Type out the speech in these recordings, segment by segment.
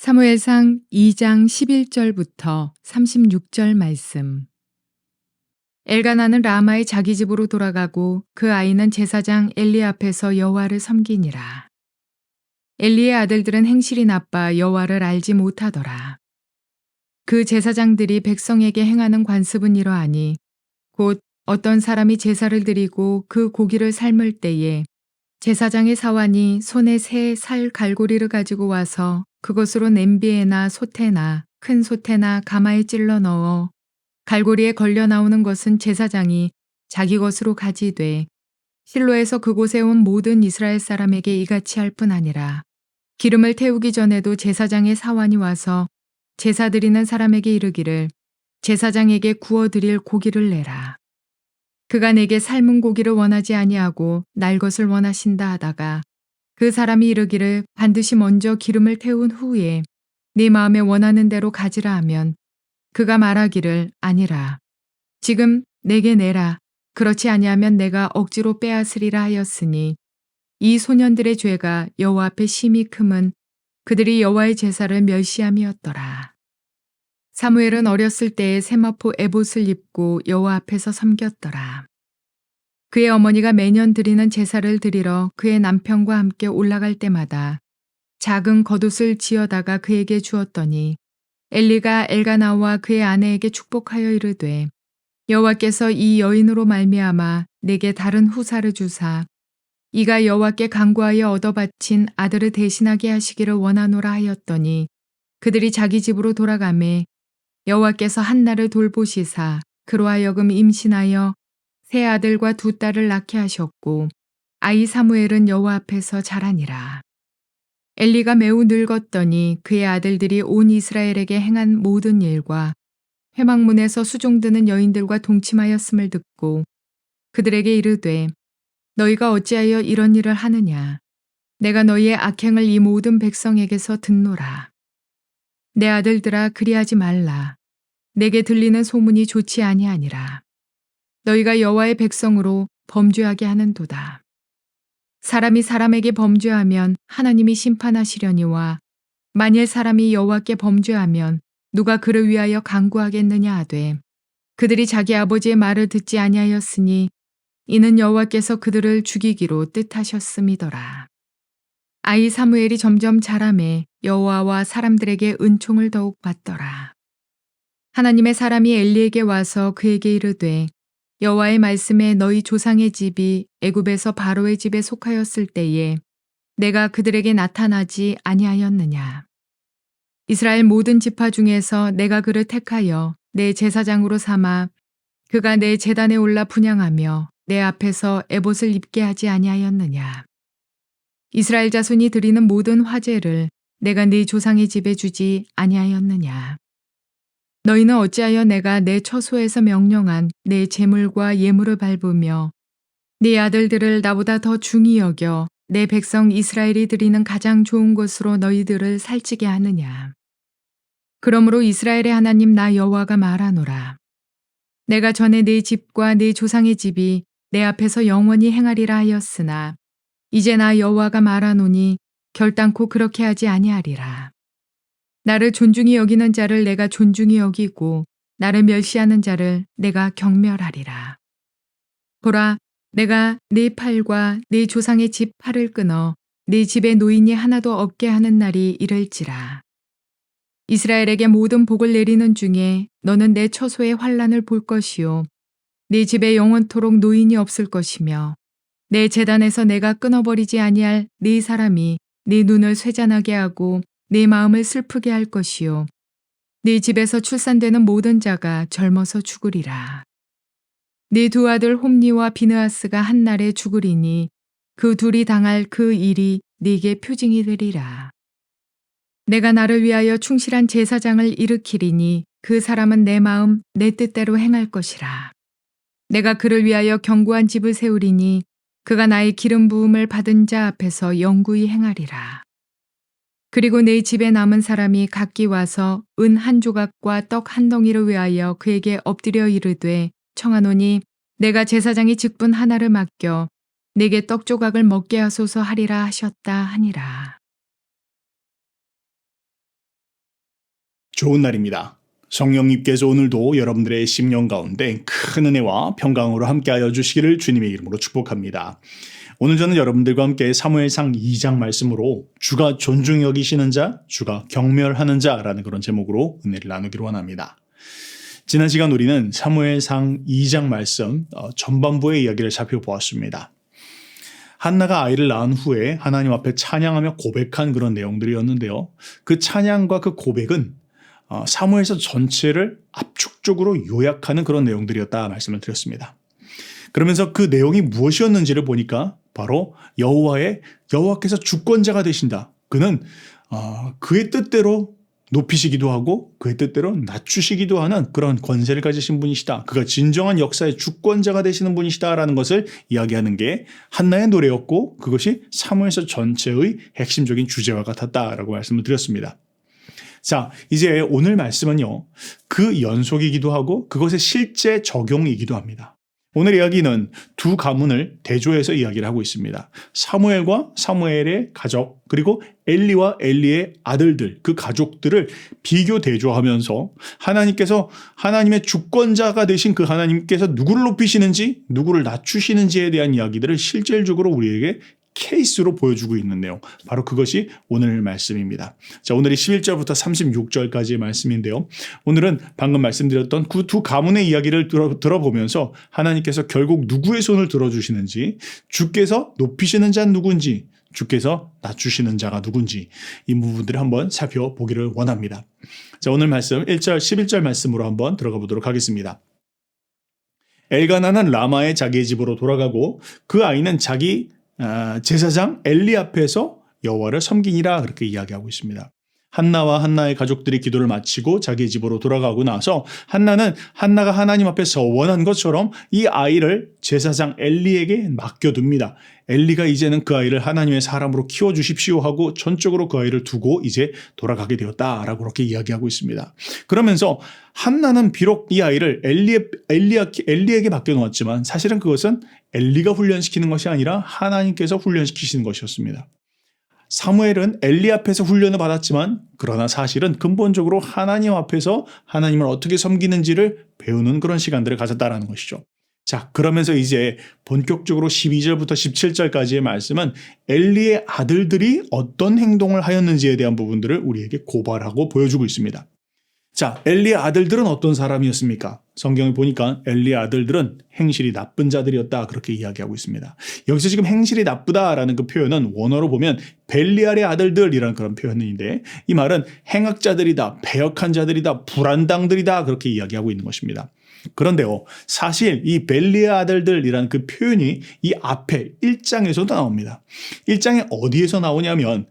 사무엘상 2장 11절부터 36절 말씀. 엘가나는 라마의 자기 집으로 돌아가고 그 아이는 제사장 엘리 앞에서 여호와를 섬기니라. 엘리의 아들들은 행실이 나빠 여호와를 알지 못하더라. 그 제사장들이 백성에게 행하는 관습은 이러하니 곧 어떤 사람이 제사를 드리고 그 고기를 삶을 때에 제사장의 사환이 손에 새 살 갈고리를 가지고 와서 그것으로 냄비에나 솥에나 큰 솥에나 가마에 찔러 넣어 갈고리에 걸려 나오는 것은 제사장이 자기 것으로 가지되 실로에서 그곳에 온 모든 이스라엘 사람에게 이같이 할 뿐 아니라 기름을 태우기 전에도 제사장의 사환이 와서 제사 드리는 사람에게 이르기를 제사장에게 구워 드릴 고기를 내라. 그가 내게 삶은 고기를 원하지 아니하고 날 것을 원하신다 하다가 그 사람이 이르기를 반드시 먼저 기름을 태운 후에 네 마음에 원하는 대로 가지라 하면 그가 말하기를 아니라 지금 내게 내라 그렇지 아니하면 내가 억지로 빼앗으리라 하였으니 이 소년들의 죄가 여호와 앞에 심히 크면 그들이 여호와의 제사를 멸시함이었더라. 사무엘은 어렸을 때에 세마포 에봇을 입고 여호와 앞에서 섬겼더라. 그의 어머니가 매년 드리는 제사를 드리러 그의 남편과 함께 올라갈 때마다 작은 겉옷을 지어다가 그에게 주었더니 엘리가 엘가나와 그의 아내에게 축복하여 이르되 여호와께서 이 여인으로 말미암아 내게 다른 후사를 주사 이가 여호와께 간구하여 얻어 바친 아들을 대신하게 하시기를 원하노라 하였더니 그들이 자기 집으로 돌아가매 여호와께서 한나를 돌보시사 그로 하여금 임신하여 세 아들과 두 딸을 낳게 하셨고 아이 사무엘은 여호와 앞에서 자라니라. 엘리가 매우 늙었더니 그의 아들들이 온 이스라엘에게 행한 모든 일과 회막문에서 수종드는 여인들과 동침하였음을 듣고 그들에게 이르되 너희가 어찌하여 이런 일을 하느냐. 내가 너희의 악행을 이 모든 백성에게서 듣노라. 내 아들들아 그리하지 말라. 내게 들리는 소문이 좋지 아니하니라. 너희가 여호와의 백성으로 범죄하게 하는도다. 사람이 사람에게 범죄하면 하나님이 심판하시려니와 만일 사람이 여호와께 범죄하면 누가 그를 위하여 간구하겠느냐 하되 그들이 자기 아버지의 말을 듣지 아니하였으니 이는 여호와께서 그들을 죽이기로 뜻하셨음이더라. 아이 사무엘이 점점 자라매 여호와와 사람들에게 은총을 더욱 받더라. 하나님의 사람이 엘리에게 와서 그에게 이르되 여호와의 말씀에 너희 조상의 집이 애굽에서 바로의 집에 속하였을 때에 내가 그들에게 나타나지 아니하였느냐. 이스라엘 모든 지파 중에서 내가 그를 택하여 내 제사장으로 삼아 그가 내 제단에 올라 분향하며 내 앞에서 에봇을 입게 하지 아니하였느냐. 이스라엘 자손이 드리는 모든 화제를 내가 네 조상의 집에 주지 아니하였느냐. 너희는 어찌하여 내가 내 처소에서 명령한 내 제물과 예물을 밟으며 네 아들들을 나보다 더 중히 여겨 내 백성 이스라엘이 드리는 가장 좋은 것으로 너희들을 살찌게 하느냐. 그러므로 이스라엘의 하나님 나 여호와가 말하노라. 내가 전에 네 집과 네 조상의 집이 내 앞에서 영원히 행하리라 하였으나 이제 나 여호와가 말하노니 결단코 그렇게 하지 아니하리라. 나를 존중히 여기는 자를 내가 존중히 여기고 나를 멸시하는 자를 내가 경멸하리라. 보라, 내가 네 팔과 네 조상의 집 팔을 끊어 네 집에 노인이 하나도 없게 하는 날이 이를지라. 이스라엘에게 모든 복을 내리는 중에 너는 내 처소의 환난을 볼 것이요 네 집에 영원토록 노인이 없을 것이며 내 제단에서 내가 끊어버리지 아니할 네 사람이 네 눈을 쇠잔하게 하고 네 마음을 슬프게 할 것이요 네 집에서 출산되는 모든 자가 젊어서 죽으리라. 네 두 아들 홈니와 비느하스가 한 날에 죽으리니 그 둘이 당할 그 일이 네게 표징이 되리라. 내가 나를 위하여 충실한 제사장을 일으키리니 그 사람은 내 마음 내 뜻대로 행할 것이라. 내가 그를 위하여 견고한 집을 세우리니 그가 나의 기름 부음을 받은 자 앞에서 영구히 행하리라. 그리고 내 집에 남은 사람이 각기 와서 은 한 조각과 떡 한 덩이를 위하여 그에게 엎드려 이르되 청하노니 내가 제사장의 직분 하나를 맡겨 내게 떡 조각을 먹게 하소서 하리라 하셨다 하니라. 좋은 날입니다. 성령님께서 오늘도 여러분들의 심령 가운데 큰 은혜와 평강으로 함께하여 주시기를 주님의 이름으로 축복합니다. 오늘 저는 여러분들과 함께 사무엘상 2장 말씀으로 주가 존중히 여기시는 자, 주가 경멸하는 자라는 그런 제목으로 은혜를 나누기로 원합니다. 지난 시간 우리는 사무엘상 2장 말씀 전반부의 이야기를 살펴보았습니다. 한나가 아이를 낳은 후에 하나님 앞에 찬양하며 고백한 그런 내용들이었는데요. 그 찬양과 그 고백은 사무엘서 전체를 압축적으로 요약하는 그런 내용들이었다 말씀을 드렸습니다. 그러면서 그 내용이 무엇이었는지를 보니까 바로 여호와께서 주권자가 되신다. 그는 그의 뜻대로 높이시기도 하고 그의 뜻대로 낮추시기도 하는 그런 권세를 가지신 분이시다. 그가 진정한 역사의 주권자가 되시는 분이시다라는 것을 이야기하는 게 한나의 노래였고 그것이 사무엘서 전체의 핵심적인 주제와 같았다라고 말씀을 드렸습니다. 자, 이제 오늘 말씀은요, 그 연속이기도 하고 그것의 실제 적용이기도 합니다. 오늘 이야기는 두 가문을 대조해서 이야기를 하고 있습니다. 사무엘과 사무엘의 가족, 그리고 엘리와 엘리의 아들들, 그 가족들을 비교 대조하면서 하나님의 주권자가 되신 그 하나님께서 누구를 높이시는지, 누구를 낮추시는지에 대한 이야기들을 실질적으로 우리에게 케이스로 보여주고 있는 내용, 바로 그것이 오늘 말씀입니다. 자, 오늘이 11절부터 36절까지의 말씀인데요. 오늘은 방금 말씀드렸던 그 두 가문의 이야기를 들어보면서 하나님께서 결국 누구의 손을 들어주시는지, 주께서 높이시는 자는 누군지, 주께서 낮추시는 자가 누군지, 이 부분들을 한번 살펴보기를 원합니다. 자, 오늘 말씀 1절, 11절 말씀으로 한번 들어가 보도록 하겠습니다. 엘가나는 라마의 자기의 집으로 돌아가고 그 아이는 자기 제사장 엘리 앞에서 여호와를 섬기니라, 그렇게 이야기하고 있습니다. 한나와 한나의 가족들이 기도를 마치고 자기 집으로 돌아가고 나서 한나가 하나님 앞에서 원한 것처럼 이 아이를 제사장 엘리에게 맡겨둡니다. 엘리가 이제는 그 아이를 하나님의 사람으로 키워주십시오 하고 전적으로 그 아이를 두고 이제 돌아가게 되었다라고 그렇게 이야기하고 있습니다. 그러면서 한나는 비록 이 아이를 엘리에게 맡겨놓았지만 사실은 그것은 엘리가 훈련시키는 것이 아니라 하나님께서 훈련시키시는 것이었습니다. 사무엘은 엘리 앞에서 훈련을 받았지만 그러나 사실은 근본적으로 하나님 앞에서 하나님을 어떻게 섬기는지를 배우는 그런 시간들을 가졌다라는 것이죠. 자, 그러면서 이제 본격적으로 12절부터 17절까지의 말씀은 엘리의 아들들이 어떤 행동을 하였는지에 대한 부분들을 우리에게 고발하고 보여주고 있습니다. 자, 엘리의 아들들은 어떤 사람이었습니까? 성경을 보니까 엘리의 아들들은 행실이 나쁜 자들이었다, 그렇게 이야기하고 있습니다. 여기서 지금 행실이 나쁘다라는 그 표현은 원어로 보면 벨리알의 아들들이라는 그런 표현인데, 이 말은 행악자들이다, 배역한 자들이다, 불안당들이다, 그렇게 이야기하고 있는 것입니다. 그런데요, 사실 이 벨리의 아들들이라는 그 표현이 이 앞에 1장에서도 나옵니다. 1장에 어디에서 나오냐면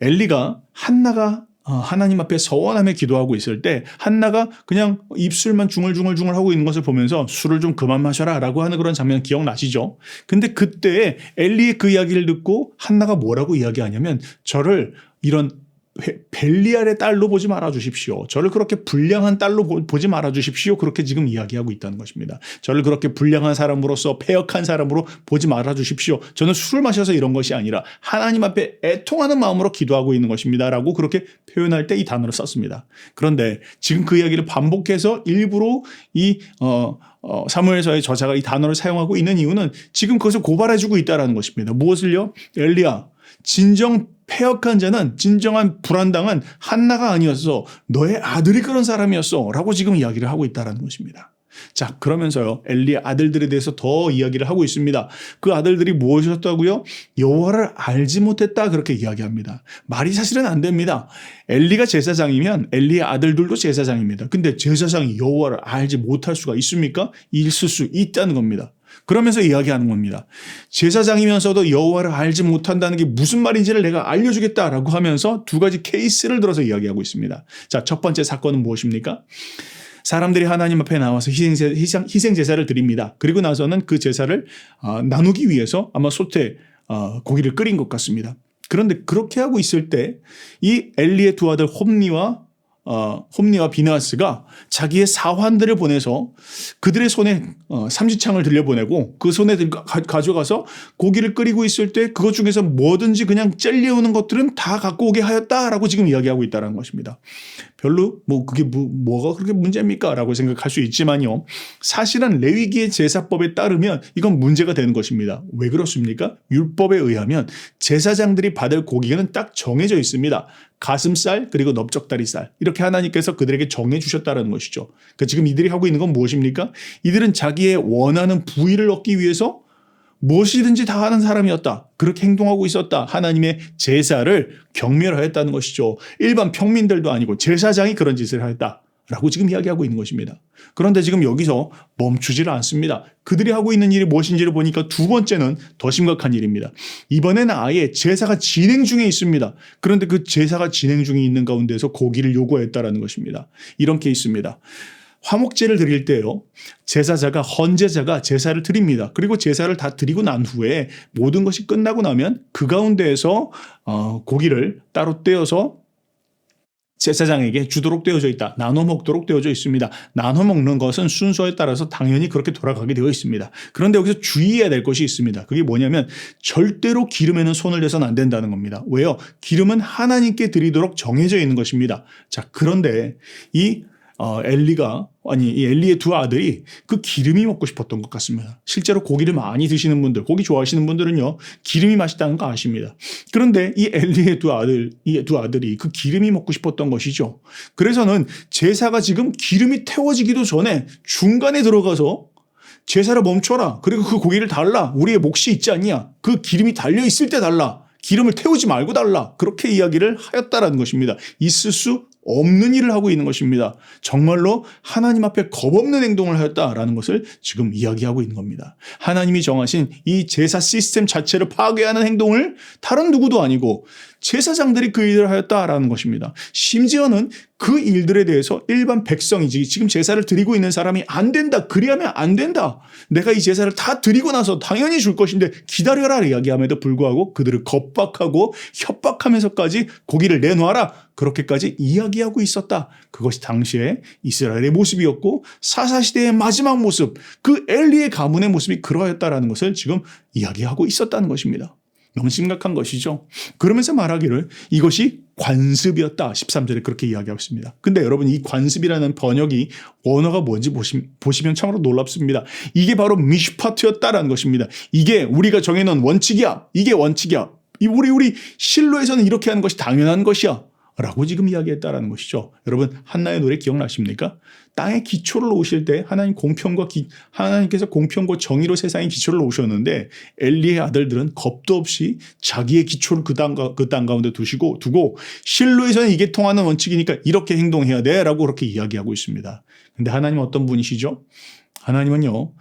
엘리가 한나가 하나님 앞에 서원하며 기도하고 있을 때 한나가 그냥 입술만 중얼중얼 하고 있는 것을 보면서 술을 좀 그만 마셔라 라고 하는 그런 장면 기억나시죠? 근데 그때 엘리의 그 이야기를 듣고 한나가 뭐라고 이야기하냐면, 저를 이런 벨리알의 딸로 보지 말아 주십시오. 저를 그렇게 불량한 딸로 보지 말아 주십시오. 그렇게 지금 이야기하고 있다는 것입니다. 저를 그렇게 불량한 사람으로서 패역한 사람으로 보지 말아 주십시오. 저는 술을 마셔서 이런 것이 아니라 하나님 앞에 애통하는 마음으로 기도하고 있는 것입니다. 라고 그렇게 표현할 때 이 단어를 썼습니다. 그런데 지금 그 이야기를 반복해서 일부러 이 사무엘서의 저자가 이 단어를 사용하고 있는 이유는 지금 그것을 고발해주고 있다는 것입니다. 무엇을요? 엘리야, 진정 패역한 자는, 진정한 불안당은 한나가 아니었어. 너의 아들이 그런 사람이었어. 라고 지금 이야기를 하고 있다는 것입니다. 자, 그러면서요, 엘리의 아들들에 대해서 더 이야기를 하고 있습니다. 그 아들들이 무엇이었다고요? 여호와를 알지 못했다, 그렇게 이야기합니다. 말이 사실은 안 됩니다. 엘리가 제사장이면 엘리의 아들들도 제사장입니다. 근데 제사장이 여호와를 알지 못할 수가 있습니까? 있을 수 있다는 겁니다. 그러면서 이야기하는 겁니다. 제사장이면서도 여호와를 알지 못한다는 게 무슨 말인지를 내가 알려주겠다라고 하면서 두 가지 케이스를 들어서 이야기하고 있습니다. 자, 첫 번째 사건은 무엇입니까? 사람들이 하나님 앞에 나와서 희생제사를 드립니다. 그리고 나서는 그 제사를 나누기 위해서 아마 고기를 끓인 것 같습니다. 그런데 그렇게 하고 있을 때 이 엘리의 두 아들 홈니와 홈니와 비느하스가 자기의 사환들을 보내서 그들의 손에 삼지창을 들려보내고 그 손에 가져가서 고기를 끓이고 있을 때 그것 중에서 뭐든지 그냥 젤리오는 것들은 다 갖고 오게 하였다라고 지금 이야기하고 있다는 것입니다. 별로 그게 뭐가 그렇게 문제입니까? 라고 생각할 수 있지만요. 사실은 레위기의 제사법에 따르면 이건 문제가 되는 것입니다. 왜 그렇습니까? 율법에 의하면 제사장들이 받을 고기는 딱 정해져 있습니다. 가슴살 그리고 넓적다리살 이렇게 하나님께서 그들에게 정해 주셨다는 것이죠. 그러니까 지금 이들이 하고 있는 건 무엇입니까? 이들은 자기의 원하는 부위를 얻기 위해서 무엇이든지 다 하는 사람이었다. 그렇게 행동하고 있었다. 하나님의 제사를 경멸하였다는 것이죠. 일반 평민들도 아니고 제사장이 그런 짓을 하였다라고 지금 이야기하고 있는 것입니다. 그런데 지금 여기서 멈추지를 않습니다. 그들이 하고 있는 일이 무엇인지를 보니까 두 번째는 더 심각한 일입니다. 이번에는 아예 제사가 진행 중에 있습니다. 그런데 그 제사가 진행 중에 있는 가운데서 고기를 요구했다라는 것입니다. 이런 케이스입니다. 화목제를 드릴 때요. 제사자가 헌제자가 제사를 드립니다. 그리고 제사를 다 드리고 난 후에 모든 것이 끝나고 나면 그 가운데에서 고기를 따로 떼어서 제사장에게 주도록 되어져 있다. 나눠 먹도록 되어져 있습니다. 나눠 먹는 것은 순서에 따라서 당연히 그렇게 돌아가게 되어 있습니다. 그런데 여기서 주의해야 될 것이 있습니다. 그게 뭐냐면 절대로 기름에는 손을 대서는 안 된다는 겁니다. 왜요? 기름은 하나님께 드리도록 정해져 있는 것입니다. 자, 그런데 이 엘리의 두 아들이 그 기름이 먹고 싶었던 것 같습니다. 실제로 고기를 많이 드시는 분들, 고기 좋아하시는 분들은요, 기름이 맛있다는 거 아십니다. 그런데 이 엘리의 두 아들이 그 기름이 먹고 싶었던 것이죠. 그래서는 제사가 지금 기름이 태워지기도 전에 중간에 들어가서 제사를 멈춰라. 그리고 그 고기를 달라. 우리의 몫이 있지 않냐. 그 기름이 달려있을 때 달라. 기름을 태우지 말고 달라. 그렇게 이야기를 하였다라는 것입니다. 있을 수 없는 일을 하고 있는 것입니다. 정말로 하나님 앞에 겁없는 행동을 하였다라는 것을 지금 이야기하고 있는 겁니다. 하나님이 정하신 이 제사 시스템 자체를 파괴하는 행동을 다른 누구도 아니고 제사장들이 그 일을 하였다라는 것입니다. 심지어는 그 일들에 대해서 일반 백성이지 지금 제사를 드리고 있는 사람이 안 된다. 그리하면 안 된다. 내가 이 제사를 다 드리고 나서 당연히 줄 것인데 기다려라 이야기함에도 불구하고 그들을 겁박하고 협박하면서까지 고기를 내놔라. 그렇게까지 이야기하고 있었다. 그것이 당시에 이스라엘의 모습이었고 사사시대의 마지막 모습, 그 엘리의 가문의 모습이 그러했다라는 것을 지금 이야기하고 있었다는 것입니다. 너무 심각한 것이죠. 그러면서 말하기를 이것이 관습이었다. 13절에 그렇게 이야기하고 있습니다. 근데 여러분 이 관습이라는 번역이 원어가 뭔지 보시면 참으로 놀랍습니다. 이게 바로 미슈파트였다라는 것입니다. 이게 우리가 정해놓은 원칙이야. 이게 원칙이야. 우리 실로에서는 이렇게 하는 것이 당연한 것이야. 라고 지금 이야기했다라는 것이죠. 여러분 한나의 노래 기억나십니까? 땅의 기초를 놓으실 때 하나님께서 공평과 정의로 세상의 기초를 놓으셨는데 엘리의 아들들은 겁도 없이 자기의 기초를 그 땅 가운데 두고 실로에서는 이게 통하는 원칙이니까 이렇게 행동해야 돼 라고 그렇게 이야기하고 있습니다. 근데 하나님은 어떤 분이시죠? 하나님은요.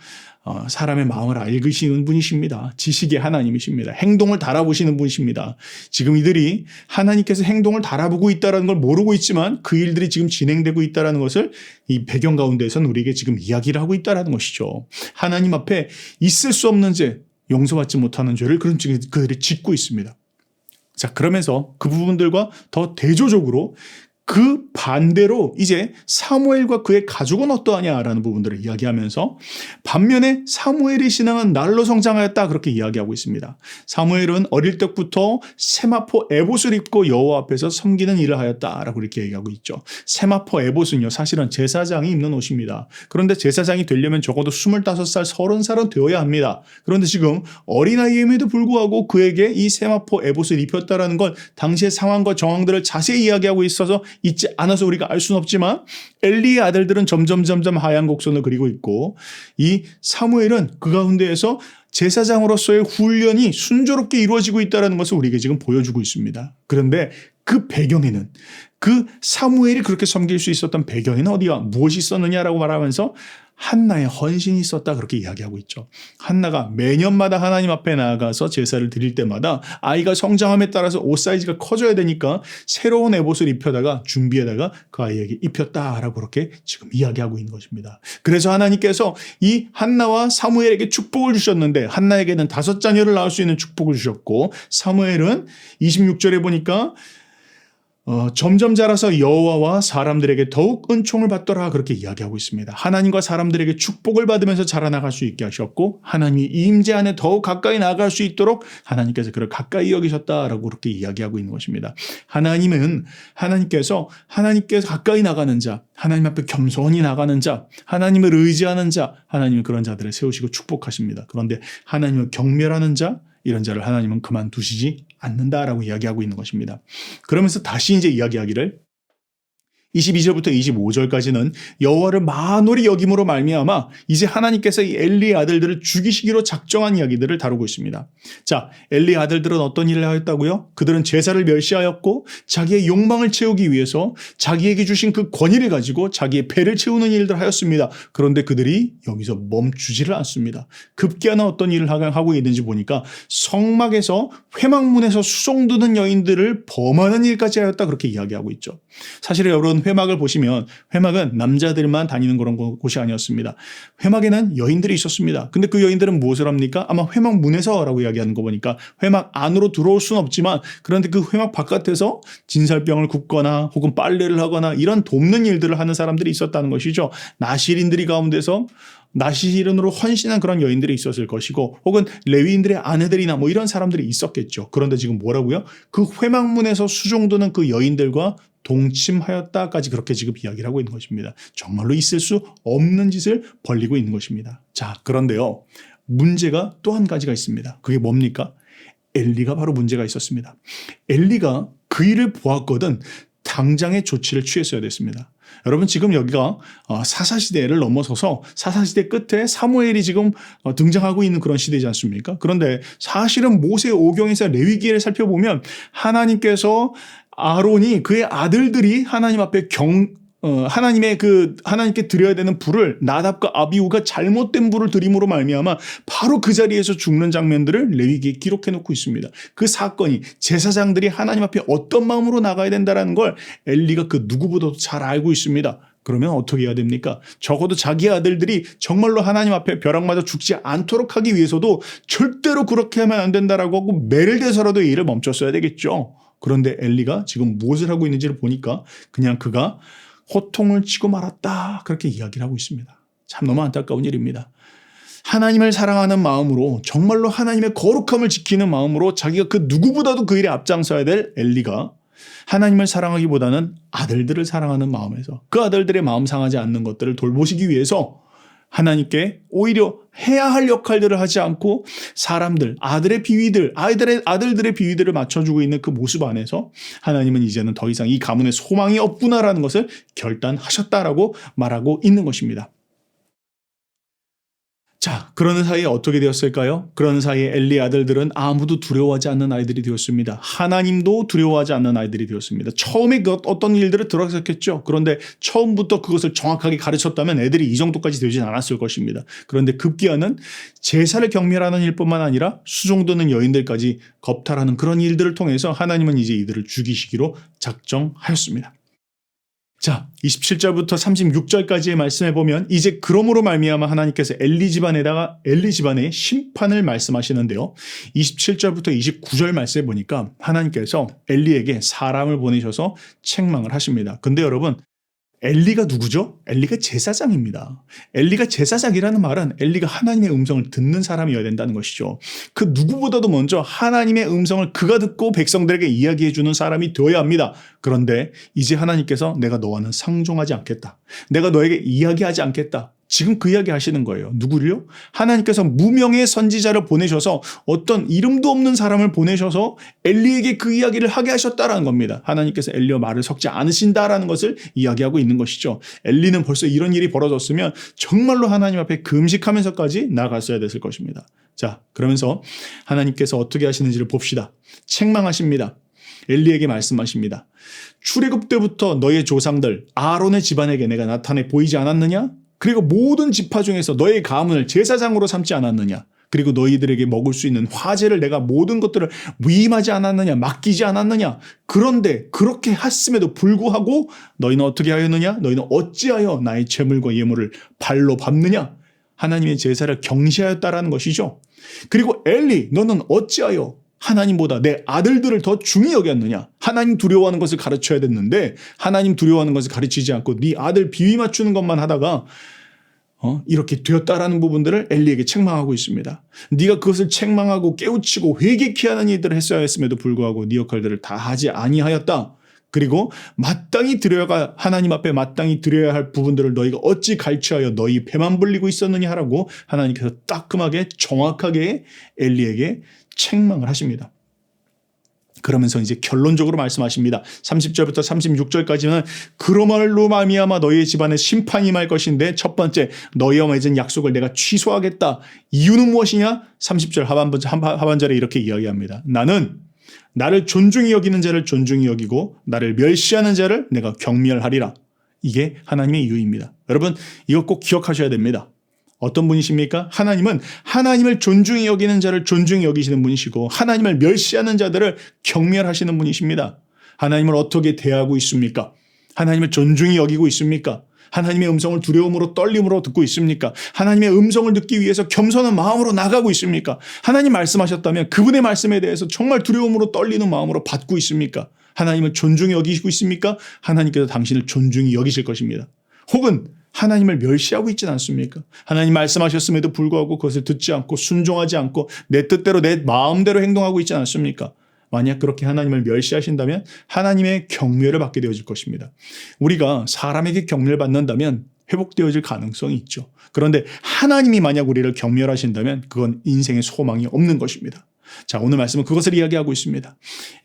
사람의 마음을 알으시는 분이십니다. 지식의 하나님이십니다. 행동을 달아보시는 분이십니다. 지금 이들이 하나님께서 행동을 달아보고 있다는 걸 모르고 있지만 그 일들이 지금 진행되고 있다는 것을 이 배경 가운데서는 우리에게 지금 이야기를 하고 있다는 것이죠. 하나님 앞에 있을 수 없는 죄, 용서받지 못하는 죄를 그들이 짓고 있습니다. 자, 그러면서 그 부분들과 더 대조적으로 그 반대로 이제 사무엘과 그의 가족은 어떠하냐라는 부분들을 이야기하면서 반면에 사무엘의 신앙은 날로 성장하였다 그렇게 이야기하고 있습니다. 사무엘은 어릴 때부터 세마포 에봇을 입고 여호와 앞에서 섬기는 일을 하였다라고 이렇게 얘기하고 있죠. 세마포 에봇은요 사실은 제사장이 입는 옷입니다. 그런데 제사장이 되려면 적어도 25살, 30살은 되어야 합니다. 그런데 지금 어린아이임에도 불구하고 그에게 이 세마포 에봇을 입혔다라는 건 당시의 상황과 정황들을 자세히 이야기하고 있어서 있지 않아서 우리가 알 수는 없지만 엘리의 아들들은 점점 하얀 곡선을 그리고 있고 이 사무엘은 그 가운데에서 제사장으로서의 훈련이 순조롭게 이루어지고 있다는 것을 우리에게 지금 보여주고 있습니다. 그런데 그 배경에는 그 사무엘이 그렇게 섬길 수 있었던 배경에는 어디와 무엇이 있었느냐라고 말하면서 한나의 헌신이 있었다 그렇게 이야기하고 있죠. 한나가 매년마다 하나님 앞에 나아가서 제사를 드릴 때마다 아이가 성장함에 따라서 옷 사이즈가 커져야 되니까 새로운 에봇을 입혀다가 준비해다가 그 아이에게 입혔다라고 그렇게 지금 이야기하고 있는 것입니다. 그래서 하나님께서 이 한나와 사무엘에게 축복을 주셨는데 한나에게는 5자녀를 낳을 수 있는 축복을 주셨고 사무엘은 26절에 보니까 점점 자라서 여호와와 사람들에게 더욱 은총을 받더라 그렇게 이야기하고 있습니다. 하나님과 사람들에게 축복을 받으면서 자라나갈 수 있게 하셨고 하나님이 이 임재 안에 더욱 가까이 나아갈 수 있도록 하나님께서 그를 가까이 여기셨다라고 그렇게 이야기하고 있는 것입니다. 하나님께서 가까이 나가는 자, 하나님 앞에 겸손히 나가는 자, 하나님을 의지하는 자, 하나님은 그런 자들을 세우시고 축복하십니다. 그런데 하나님을 경멸하는 자, 이런 자를 하나님은 그만두시지 않는다라고 이야기하고 있는 것입니다. 그러면서 다시 이제 이야기하기를 22절부터 25절까지는 여호와를 만홀히 여김으로 말미암아 이제 하나님께서 이 엘리의 아들들을 죽이시기로 작정한 이야기들을 다루고 있습니다. 자, 엘리의 아들들은 어떤 일을 하였다고요? 그들은 제사를 멸시하였고 자기의 욕망을 채우기 위해서 자기에게 주신 그 권위를 가지고 자기의 배를 채우는 일들을 하였습니다. 그런데 그들이 여기서 멈추지를 않습니다. 급기야나 어떤 일을 하고 있는지 보니까 성막에서 회막문에서 수종드는 여인들을 범하는 일까지 하였다 그렇게 이야기하고 있죠. 사실 여러분 회막을 보시면 회막은 남자들만 다니는 그런 곳이 아니었습니다. 회막에는 여인들이 있었습니다. 근데 그 여인들은 무엇을 합니까? 아마 회막 문에서라고 이야기하는 거 보니까 회막 안으로 들어올 수는 없지만 그런데 그 회막 바깥에서 진설병을 굽거나 혹은 빨래를 하거나 이런 돕는 일들을 하는 사람들이 있었다는 것이죠. 나실인들이 가운데서 나실인으로 헌신한 그런 여인들이 있었을 것이고 혹은 레위인들의 아내들이나 뭐 이런 사람들이 있었겠죠. 그런데 지금 뭐라고요? 그 회막문에서 수종드는 그 여인들과 동침하였다까지 그렇게 지금 이야기를 하고 있는 것입니다. 정말로 있을 수 없는 짓을 벌이고 있는 것입니다. 자, 그런데요. 문제가 또 한 가지가 있습니다. 그게 뭡니까? 엘리가 바로 문제가 있었습니다. 엘리가 그 일을 보았거든 당장의 조치를 취했어야 됐습니다. 여러분 지금 여기가 사사시대를 넘어서서 사사시대 끝에 사무엘이 지금 등장하고 있는 그런 시대지 않습니까? 그런데 사실은 모세 오경에서 레위기를 살펴보면 하나님께서 아론이 그의 아들들이 하나님 앞에 하나님께 드려야 되는 불을 나답과 아비후가 잘못된 불을 드림으로 말미암아 바로 그 자리에서 죽는 장면들을 레위기에 기록해 놓고 있습니다. 그 사건이 제사장들이 하나님 앞에 어떤 마음으로 나가야 된다는 걸 엘리가 그 누구보다도 잘 알고 있습니다. 그러면 어떻게 해야 됩니까? 적어도 자기 아들들이 정말로 하나님 앞에 벼락 맞아 죽지 않도록 하기 위해서도 절대로 그렇게 하면 안 된다라고 하고 매를 대서라도 이 일을 멈췄어야 되겠죠. 그런데 엘리가 지금 무엇을 하고 있는지를 보니까 그냥 그가 호통을 치고 말았다 그렇게 이야기를 하고 있습니다. 참 너무 안타까운 일입니다. 하나님을 사랑하는 마음으로 정말로 하나님의 거룩함을 지키는 마음으로 자기가 그 누구보다도 그 일에 앞장서야 될 엘리가 하나님을 사랑하기보다는 아들들을 사랑하는 마음에서 그 아들들의 마음 상하지 않는 것들을 돌보시기 위해서 하나님께 오히려 해야 할 역할들을 하지 않고 사람들, 아들들의 비위들을 맞춰주고 있는 그 모습 안에서 하나님은 이제는 더 이상 이 가문에 소망이 없구나라는 것을 결단하셨다라고 말하고 있는 것입니다. 자, 그러는 사이에 어떻게 되었을까요? 그러는 사이에 엘리의 아들들은 아무도 두려워하지 않는 아이들이 되었습니다. 하나님도 두려워하지 않는 아이들이 되었습니다. 처음에 어떤 일들을 들어갔겠죠. 그런데 처음부터 그것을 정확하게 가르쳤다면 애들이 이 정도까지 되진 않았을 것입니다. 그런데 급기야는 제사를 경멸하는 일뿐만 아니라 수종드는 여인들까지 겁탈하는 그런 일들을 통해서 하나님은 이제 이들을 죽이시기로 작정하였습니다. 자, 27절부터 36절까지의 말씀에 보면 이제 그러므로 말미암아 하나님께서 엘리 집안의 심판을 말씀하시는데요. 27절부터 29절 말씀에 보니까 하나님께서 엘리에게 사람을 보내셔서 책망을 하십니다. 근데 여러분 엘리가 누구죠? 엘리가 제사장입니다. 엘리가 제사장이라는 말은 엘리가 하나님의 음성을 듣는 사람이어야 된다는 것이죠. 그 누구보다도 먼저 하나님의 음성을 그가 듣고 백성들에게 이야기해 주는 사람이 되어야 합니다. 그런데 이제 하나님께서 내가 너와는 상종하지 않겠다. 내가 너에게 이야기하지 않겠다. 지금 그 이야기 하시는 거예요. 누구를요? 하나님께서 무명의 선지자를 보내셔서 어떤 이름도 없는 사람을 보내셔서 엘리에게 그 이야기를 하게 하셨다라는 겁니다. 하나님께서 엘리와 말을 섞지 않으신다라는 것을 이야기하고 있는 것이죠. 엘리는 벌써 이런 일이 벌어졌으면 정말로 하나님 앞에 금식하면서까지 나갔어야 됐을 것입니다. 자, 그러면서 하나님께서 어떻게 하시는지를 봅시다. 책망하십니다. 엘리에게 말씀하십니다. 출애굽 때부터 너의 조상들 아론의 집안에게 내가 나타내 보이지 않았느냐? 그리고 모든 지파 중에서 너의 가문을 제사장으로 삼지 않았느냐? 그리고 너희들에게 먹을 수 있는 화제를 내가 모든 것들을 위임하지 않았느냐? 맡기지 않았느냐? 그런데 그렇게 했음에도 불구하고 너희는 어떻게 하였느냐? 너희는 어찌하여 나의 제물과 예물을 발로 밟느냐? 하나님의 제사를 경시하였다라는 것이죠. 그리고 엘리 너는 어찌하여 하나님보다 내 아들들을 더 중히 여겼느냐? 하나님 두려워하는 것을 가르쳐야 됐는데 하나님 두려워하는 것을 가르치지 않고 네 아들 비위 맞추는 것만 하다가 이렇게 되었다라는 부분들을 엘리에게 책망하고 있습니다. 네가 그것을 책망하고 깨우치고 회개케 하는 일들을 했어야 했음에도 불구하고 네 역할들을 다 하지 아니하였다. 그리고 마땅히 드려야 하나님 앞에 마땅히 드려야 할 부분들을 너희가 어찌 갈취하여 너희 배만 불리고 있었느냐 하라고 하나님께서 따끔하게 정확하게 엘리에게 책망을 하십니다. 그러면서 이제 결론적으로 말씀하십니다. 30절부터 36절까지는 그러말로 말미암아 너희의 집안에 심판이 임할 것인데 첫 번째 너희와 맺은 약속을 내가 취소하겠다. 이유는 무엇이냐? 30절 하반절에 이렇게 이야기합니다. 나는 나를 존중히 여기는 자를 존중히 여기고 나를 멸시하는 자를 내가 경멸하리라. 이게 하나님의 이유입니다. 여러분 이거 꼭 기억하셔야 됩니다. 어떤 분이십니까? 하나님은 하나님을 존중히 여기는 자를 존중히 여기시는 분이시고 하나님을 멸시하는 자들을 경멸하시는 분이십니다. 하나님을 어떻게 대하고 있습니까? 하나님을 존중히 여기고 있습니까? 하나님의 음성을 두려움으로 떨림으로 듣고 있습니까? 하나님의 음성을 듣기 위해서 겸손한 마음으로 나가고 있습니까? 하나님 말씀하셨다면 그분의 말씀에 대해서 정말 두려움으로 떨리는 마음으로 받고 있습니까? 하나님을 존중히 여기시고 있습니까? 하나님께서 당신을 존중히 여기실 것입니다. 혹은 하나님을 멸시하고 있지는 않습니까? 하나님 말씀하셨음에도 불구하고 그것을 듣지 않고 순종하지 않고 내 뜻대로 내 마음대로 행동하고 있지 않습니까? 만약 그렇게 하나님을 멸시하신다면 하나님의 경멸을 받게 되어질 것입니다. 우리가 사람에게 경멸받는다면 회복되어질 가능성이 있죠. 그런데 하나님이 만약 우리를 경멸하신다면 그건 인생의 소망이 없는 것입니다. 자, 오늘 말씀은 그것을 이야기하고 있습니다.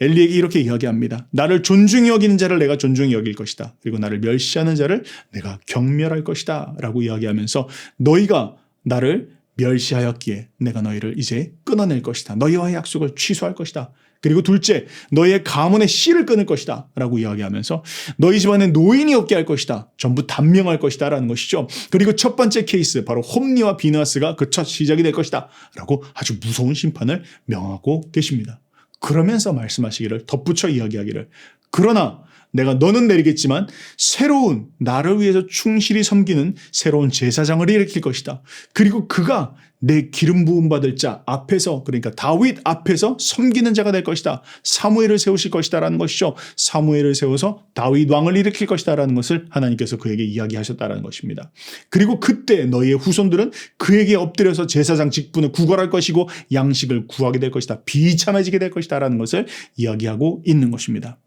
엘리에게 이렇게 이야기합니다. 나를 존중히 여기는 자를 내가 존중히 여길 것이다. 그리고 나를 멸시하는 자를 내가 경멸할 것이다. 라고 이야기하면서 너희가 나를 멸시하였기에 내가 너희를 이제 끊어낼 것이다. 너희와의 약속을 취소할 것이다. 그리고 둘째, 너희의 가문의 씨를 끊을 것이다. 라고 이야기하면서 너희 집안에 노인이 없게 할 것이다. 전부 단명할 것이다. 라는 것이죠. 그리고 첫 번째 케이스, 바로 홈리와 비느하스가 그 첫 시작이 될 것이다. 라고 아주 무서운 심판을 명하고 계십니다. 그러면서 말씀하시기를 덧붙여 이야기하기를 그러나 내가 너는 내리겠지만 새로운 나를 위해서 충실히 섬기는 새로운 제사장을 일으킬 것이다. 그리고 그가 내 기름 부음 받을 자 앞에서 그러니까 다윗 앞에서 섬기는 자가 될 것이다. 사무엘을 세우실 것이다 라는 것이죠. 사무엘을 세워서 다윗 왕을 일으킬 것이다 라는 것을 하나님께서 그에게 이야기하셨다라는 것입니다. 그리고 그때 너희의 후손들은 그에게 엎드려서 제사장 직분을 구걸할 것이고 양식을 구하게 될 것이다. 비참해지게 될 것이다 라는 것을 이야기하고 있는 것입니다.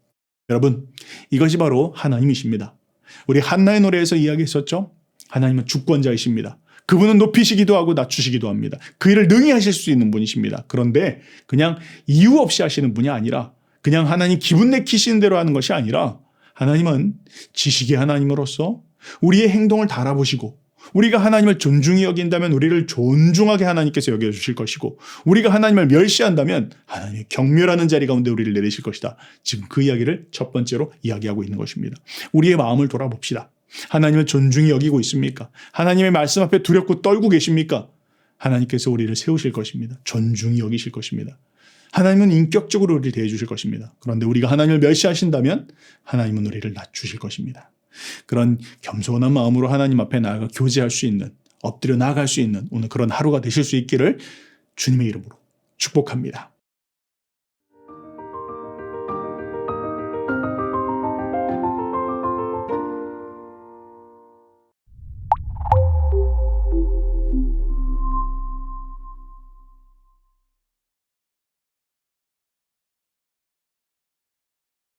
여러분, 이것이 바로 하나님이십니다. 우리 한나의 노래에서 이야기했었죠. 하나님은 주권자이십니다. 그분은 높이시기도 하고 낮추시기도 합니다. 그 일을 능히 하실 수 있는 분이십니다. 그런데 그냥 이유 없이 하시는 분이 아니라 그냥 하나님 기분 내키시는 대로 하는 것이 아니라 하나님은 지식의 하나님으로서 우리의 행동을 다 알아보시고 우리가 하나님을 존중히 여긴다면 우리를 존중하게 하나님께서 여겨주실 것이고 우리가 하나님을 멸시한다면 하나님의 경멸하는 자리 가운데 우리를 내리실 것이다. 지금 그 이야기를 첫 번째로 이야기하고 있는 것입니다. 우리의 마음을 돌아봅시다. 하나님을 존중히 여기고 있습니까? 하나님의 말씀 앞에 두렵고 떨고 계십니까? 하나님께서 우리를 세우실 것입니다. 존중히 여기실 것입니다. 하나님은 인격적으로 우리를 대해 주실 것입니다. 그런데 우리가 하나님을 멸시하신다면 하나님은 우리를 낮추실 것입니다. 그런 겸손한 마음으로 하나님 앞에 나아가 교제할 수 있는, 엎드려 나아갈 수 있는 오늘 그런 하루가 되실 수 있기를 주님의 이름으로 축복합니다.